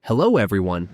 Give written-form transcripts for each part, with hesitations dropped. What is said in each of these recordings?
Hello, everyone.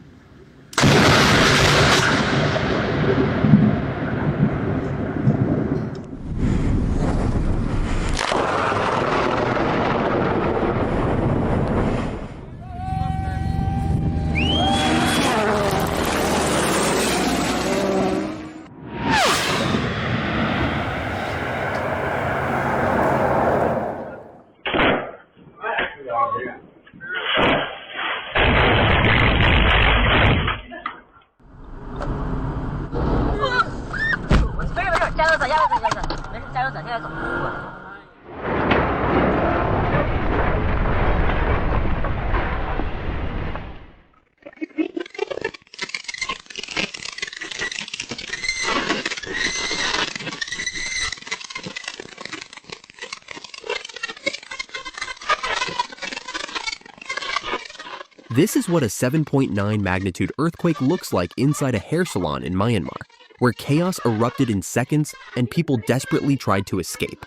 This is what a 7.9 magnitude earthquake looks like inside a hair salon in Myanmar, where chaos erupted in seconds and people desperately tried to escape.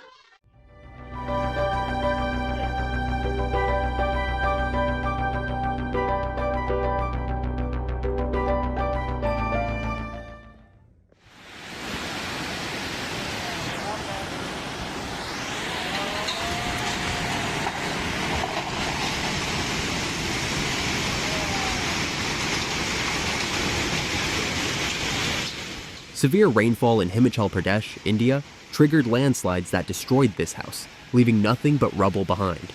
Severe rainfall in Himachal Pradesh, India, triggered landslides that destroyed this house, leaving nothing but rubble behind.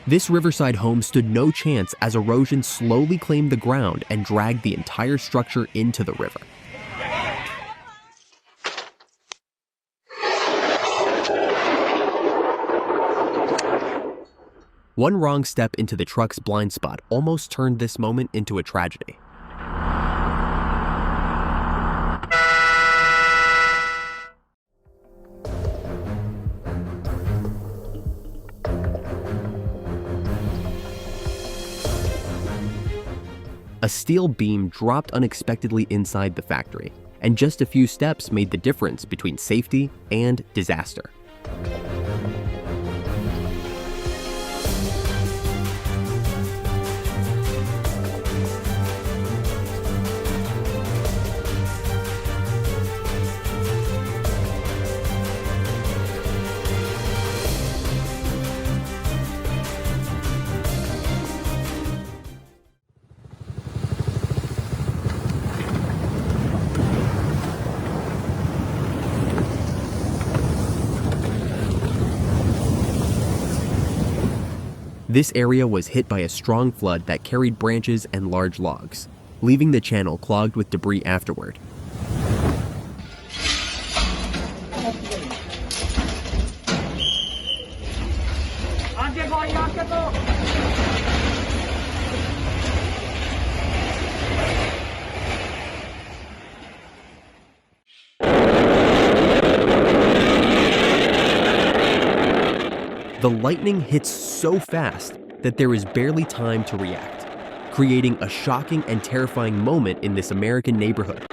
This riverside home stood no chance as erosion slowly claimed the ground and dragged the entire structure into the river. One wrong step into the truck's blind spot almost turned this moment into a tragedy. A steel beam dropped unexpectedly inside the factory, and just a few steps made the difference between safety and disaster. This area was hit by a strong flood that carried branches and large logs, leaving the channel clogged with debris afterward. The lightning hits so fast that there is barely time to react, creating a shocking and terrifying moment in this American neighborhood.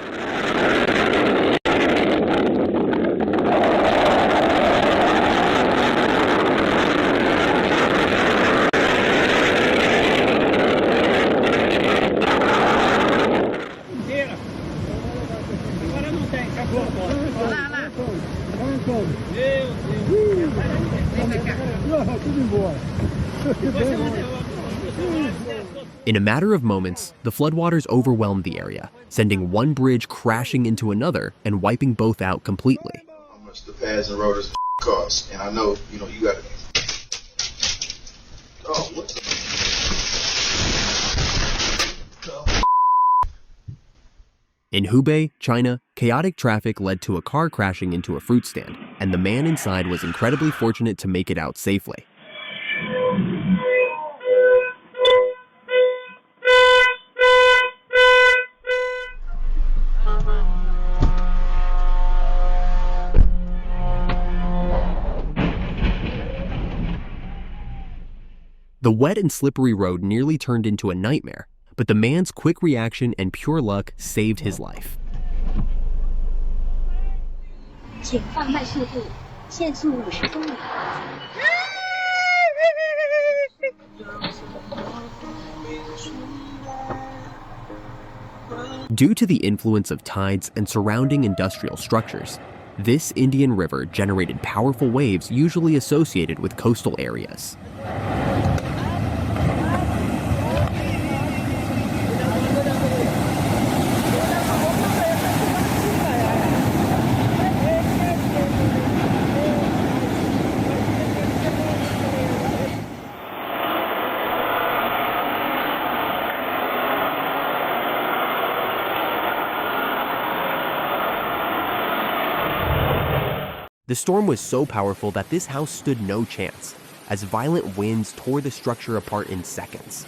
In a matter of moments, the floodwaters overwhelmed the area, sending one bridge crashing into another and wiping both out completely. How much the pads and rotors cost, and I know, you got to. Oh, what the? In Hubei, China, chaotic traffic led to a car crashing into a fruit stand, and the man inside was incredibly fortunate to make it out safely. The wet and slippery road nearly turned into a nightmare, but the man's quick reaction and pure luck saved his life. 请放慢速度，限速50公里。 Due to the influence of tides and surrounding industrial structures, this Indian River generated powerful waves usually associated with coastal areas. The storm was so powerful that this house stood no chance, as violent winds tore the structure apart in seconds.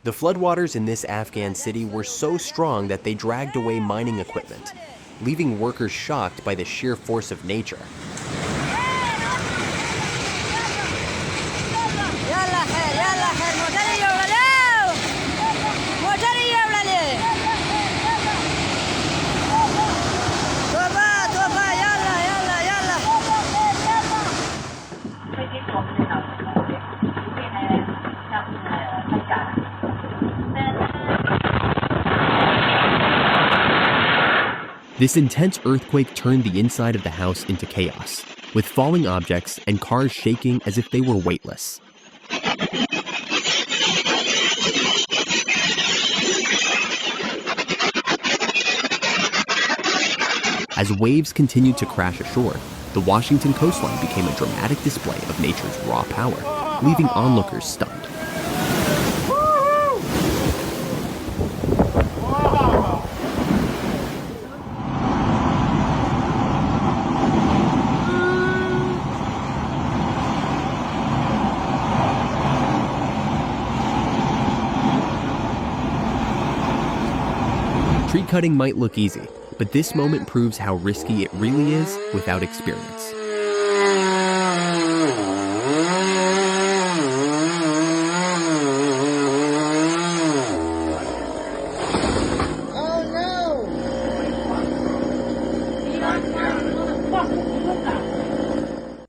The floodwaters in this Afghan city were so strong that they dragged away mining equipment, leaving workers shocked by the sheer force of nature. This intense earthquake turned the inside of the house into chaos, with falling objects and cars shaking as if they were weightless. As waves continued to crash ashore, the Washington coastline became a dramatic display of nature's raw power, leaving onlookers stunned. Tree cutting might look easy, but this moment proves how risky it really is without experience.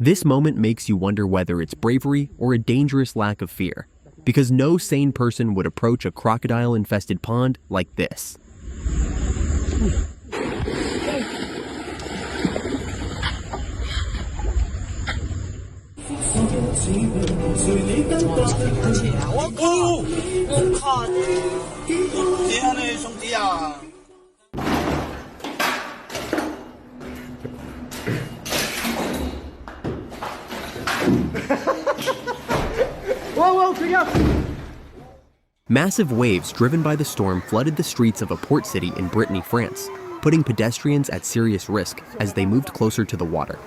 This moment makes you wonder whether it's bravery or a dangerous lack of fear, because no sane person would approach a crocodile-infested pond like this. Massive waves driven by the storm flooded the streets of a port city in Brittany, France, putting pedestrians at serious risk as they moved closer to the water.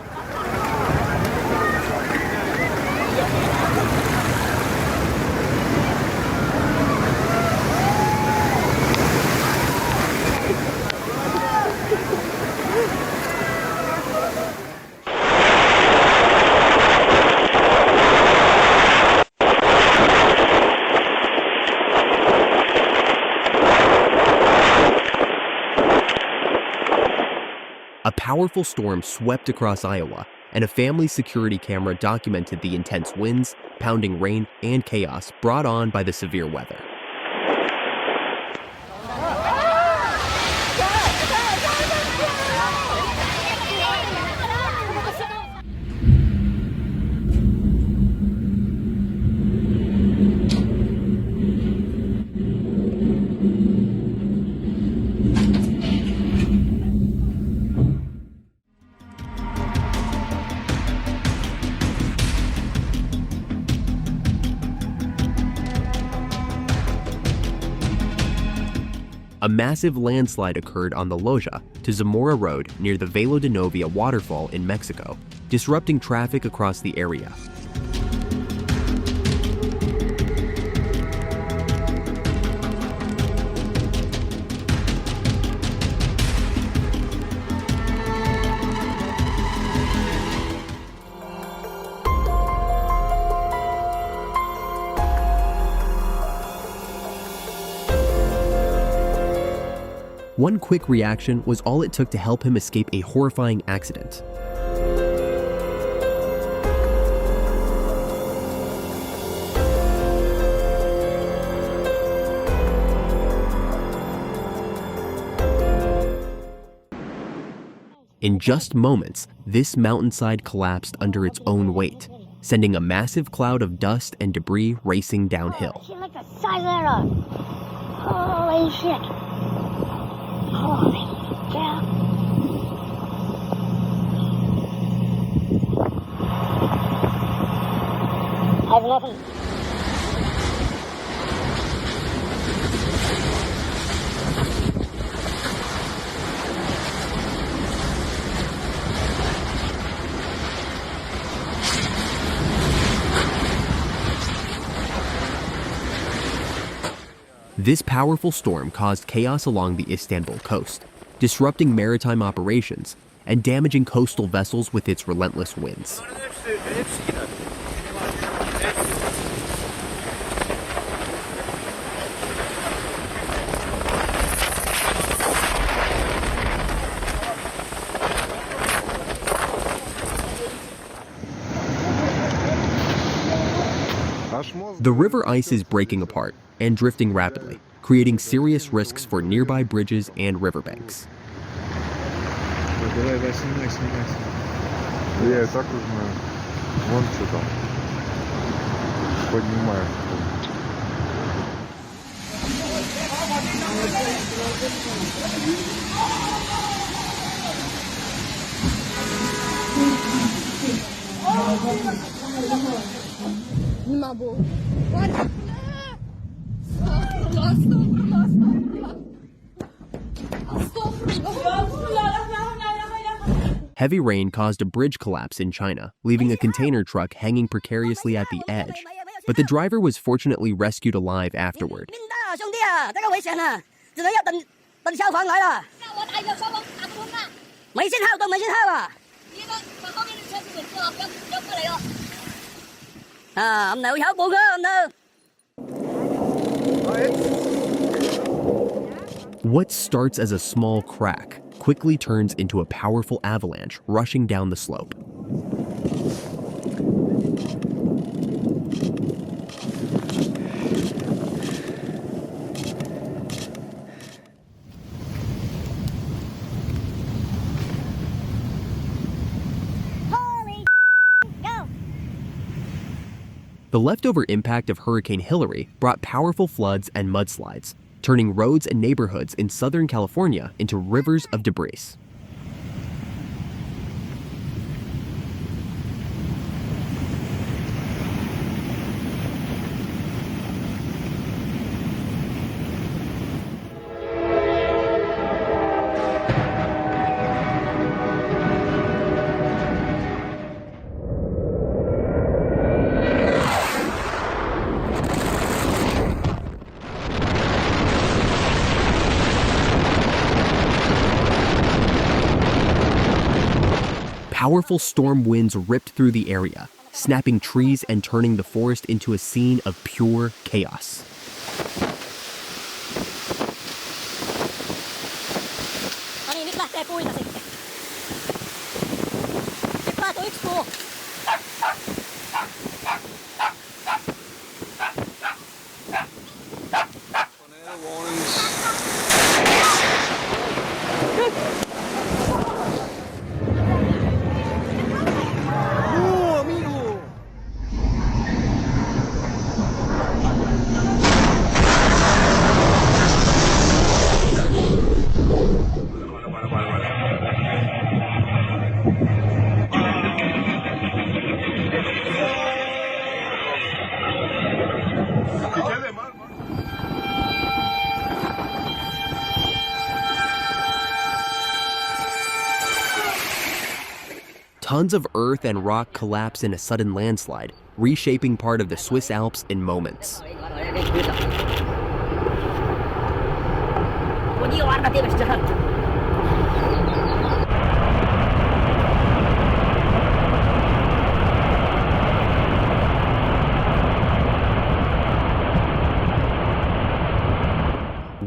A powerful storm swept across Iowa, and a family security camera documented the intense winds, pounding rain, and chaos brought on by the severe weather. A massive landslide occurred on the Loja to Zamora Road near the Velo de Novia waterfall in Mexico, disrupting traffic across the area. One quick reaction was all it took to help him escape a horrifying accident. In just moments, this mountainside collapsed under its own weight, sending a massive cloud of dust and debris racing downhill. Like a siren. Holy shit. Holy cow. I have nothing. This powerful storm caused chaos along the Istanbul coast, disrupting maritime operations and damaging coastal vessels with its relentless winds. The river ice is breaking apart and drifting rapidly, creating serious risks for nearby bridges and riverbanks. Я и так уже знаю. Вон что там. Поднимаю. Не могу. Heavy rain caused a bridge collapse in China, leaving a container truck hanging precariously at the edge. But the driver was fortunately rescued alive afterward. What starts as a small crack quickly turns into a powerful avalanche rushing down the slope. The leftover impact of Hurricane Hilary brought powerful floods and mudslides, turning roads and neighborhoods in Southern California into rivers of debris. Powerful storm winds ripped through the area, snapping trees and turning the forest into a scene of pure chaos. Tons of earth and rock collapse in a sudden landslide, reshaping part of the Swiss Alps in moments.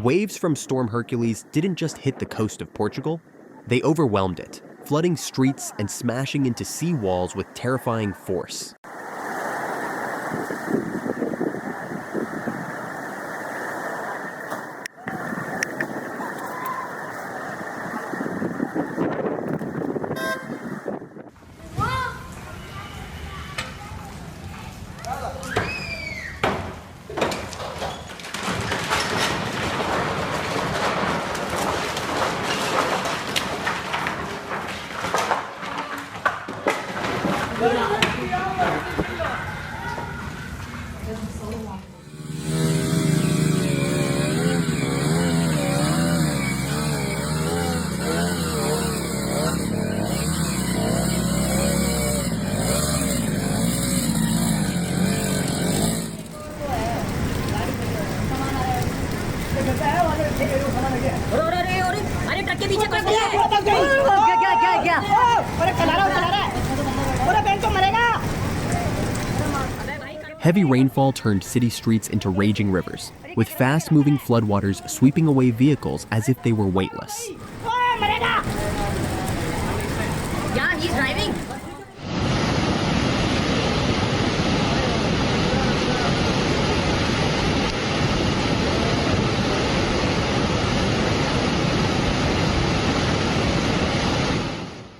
Waves from Storm Hercules didn't just hit the coast of Portugal, they overwhelmed it, flooding streets and smashing into sea walls with terrifying force. Heavy rainfall turned city streets into raging rivers, with fast-moving floodwaters sweeping away vehicles as if they were weightless. Yeah, he's driving.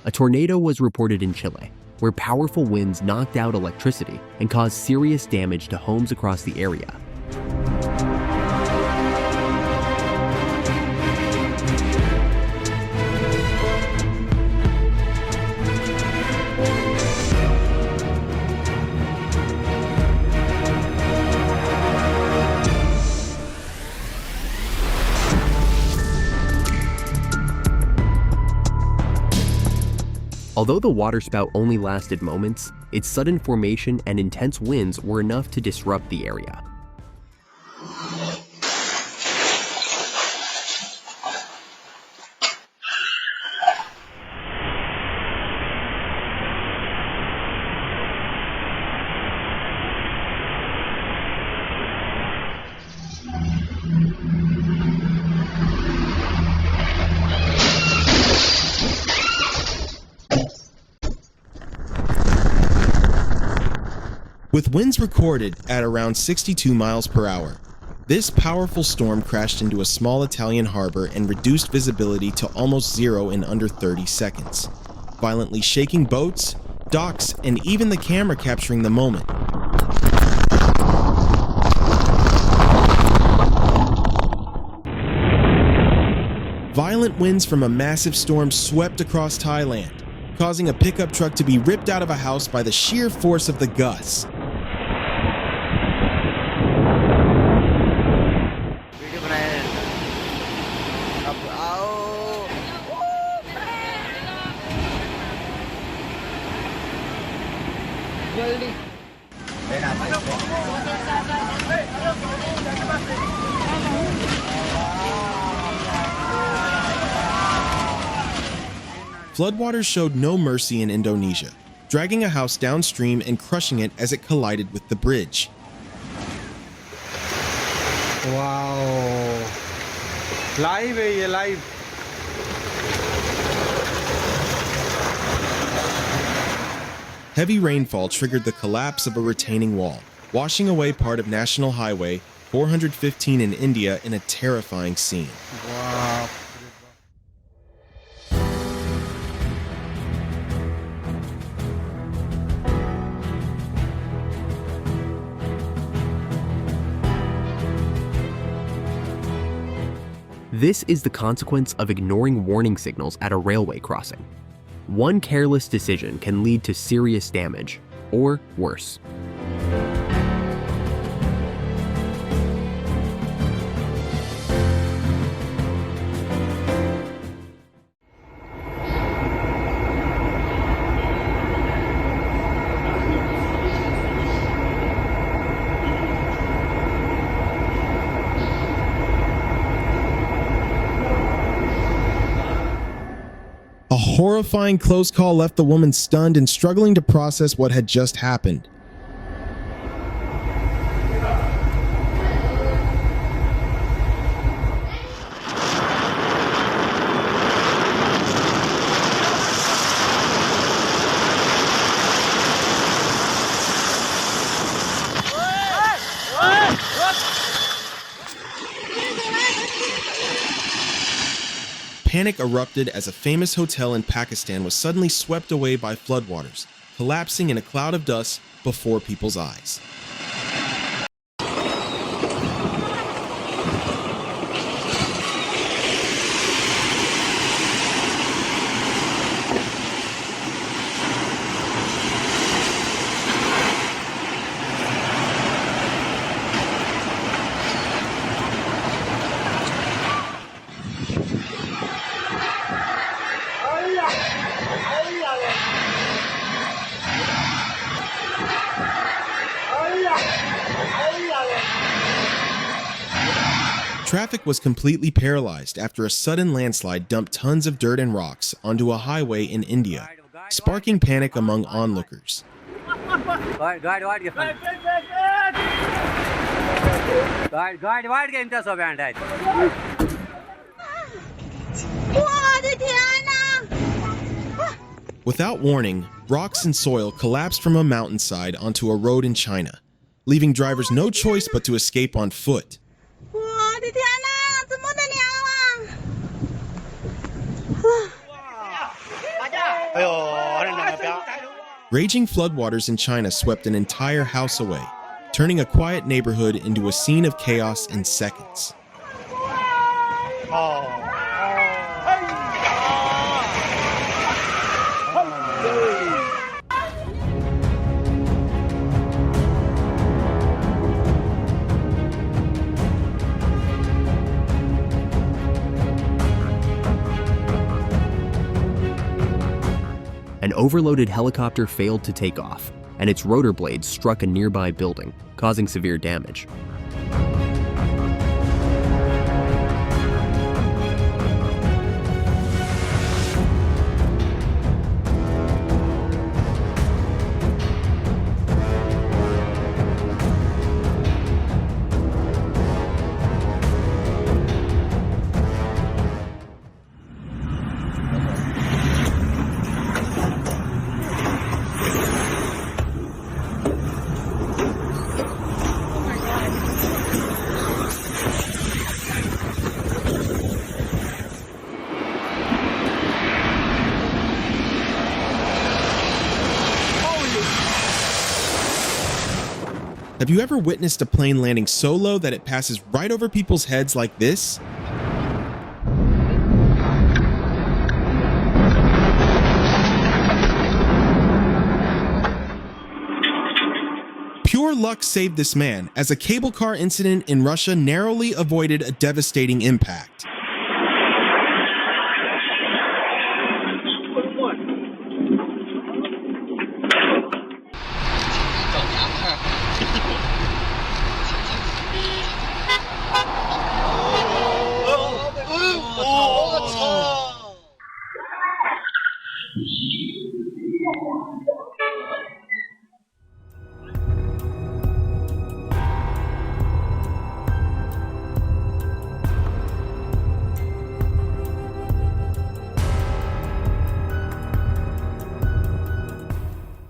A tornado was reported in Chile, where powerful winds knocked out electricity and caused serious damage to homes across the area. Although the waterspout only lasted moments, its sudden formation and intense winds were enough to disrupt the area. With winds recorded at around 62 miles per hour, this powerful storm crashed into a small Italian harbor and reduced visibility to almost zero in under 30 seconds, violently shaking boats, docks, and even the camera capturing the moment. Violent winds from a massive storm swept across Thailand, causing a pickup truck to be ripped out of a house by the sheer force of the gusts. Floodwaters showed no mercy in Indonesia, dragging a house downstream and crushing it as it collided with the bridge. Wow. Live है ये live. Heavy rainfall triggered the collapse of a retaining wall, washing away part of National Highway 415 in India in a terrifying scene. Wow. This is the consequence of ignoring warning signals at a railway crossing. One careless decision can lead to serious damage, or worse. horrifying close call left the woman stunned and struggling to process what had just happened. Panic erupted as a famous hotel in Pakistan was suddenly swept away by floodwaters, collapsing in a cloud of dust before people's eyes. Traffic was completely paralyzed after a sudden landslide dumped tons of dirt and rocks onto a highway in India, sparking panic among onlookers. Without warning, rocks and soil collapsed from a mountainside onto a road in China, leaving drivers no choice but to escape on foot. Raging floodwaters in China swept an entire house away, turning a quiet neighborhood into a scene of chaos in seconds. An overloaded helicopter failed to take off, and its rotor blades struck a nearby building, causing severe damage. Have you ever witnessed a plane landing so low that it passes right over people's heads like this? Pure luck saved this man, as a cable car incident in Russia narrowly avoided a devastating impact.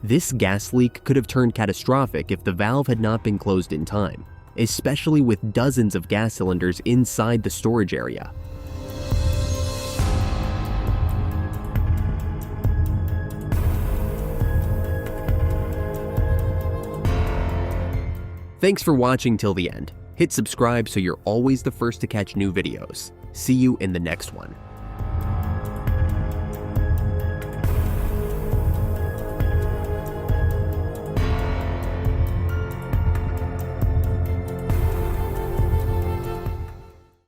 This gas leak could have turned catastrophic if the valve had not been closed in time, especially with dozens of gas cylinders inside the storage area. Thanks for watching till the end. Hit subscribe so you're always the first to catch new videos. See you in the next one.